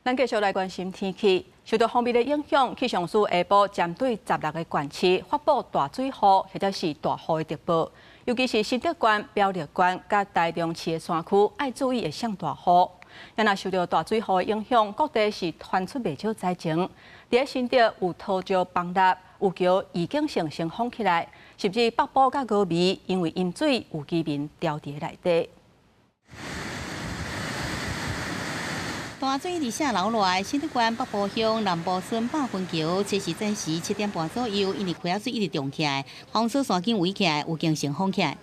咱繼續來關心天氣，受到鋒面的影響，氣象署下晡針對16個縣市發布大水貨或者是大雨的特報，尤其是新德縣、苗栗縣、甲台中市的山區，要注意會上大雨。若受到大水貨的影響，各地是傳出袂少災情。在新德有桃石崩塌，有橋已經成封起來，甚至北部甲峨眉因為淹水，有居民掉佇內底。大水日下流來，新德縣北部鄉南部村百分橋，這是早時7點半左右，因為開仔水一直漲起來，洪水線緊圍起來，有經成封起來。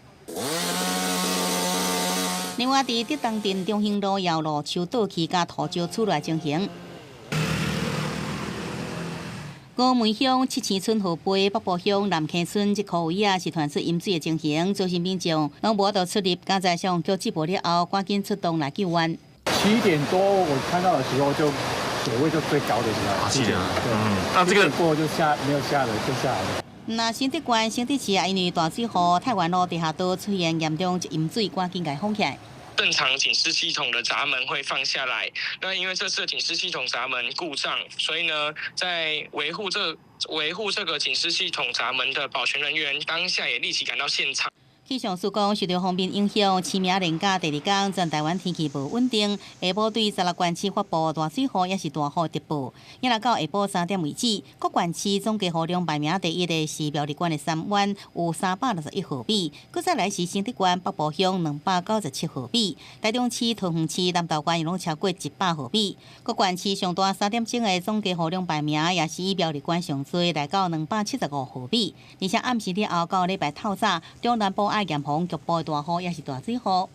另外，在德東鎮中興路、瑤路、樹倒去甲土石出來情形。峨眉鄉七星村河背、北部鄉南坑村這區位啊，是傳出淹水的情形，造成民眾攏無得出入。剛才上叫接駁了後，趕緊出動來救援。7點多我看到的時候，就水位就最高的時候。7點。那這個過就沒有下了，就下來了。那新德縣、新德市啊，因為大水後，太原路地下道出現嚴重淹水，趕緊給封起來。正常警示系統的閘門會放下來，那因為這次的警示系統閘門故障，所以呢，在維護這個警示系統閘門的保全人員當下也立即趕到現場。氣象署講，受到鋒面影響，清明連假第2天，全台灣天氣無穩定。下晡對16縣市發布大水貨也是大雨特報。一直到下晡3點為止，各縣市總計雨量排名第1的是苗栗縣的三灣，有361毫米；擱再來是新德縣北部鄉297毫米，台中市、桃園市、南投縣攏超過100毫米。各縣市上大3點鐘的總計雨量排名也是以苗栗縣上最，來到275毫米。而且暗時了後到禮拜透早，中南部嚴防局部的大雨也是大水貨。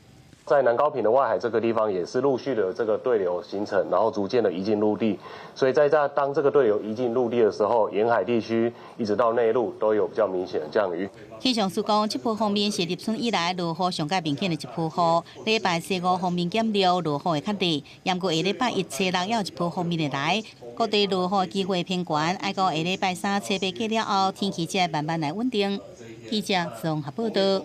在南高屏的外海這個地方，也是陸續的這個對流形成，然後逐漸的移進陸地。所以當這個對流移進陸地的時候，沿海地區一直到內陸都有比較明顯的降雨。氣象署講，這波鋒面是入春以來落雨上較明顯的一波雨。禮拜4、5鋒面減弱，落雨會較低。不過下禮拜1、7、6也有一波鋒面的來，各地落雨機會偏懸。愛到下禮拜3、7、8過了後，天氣才慢慢來穩定。記者綜合報道。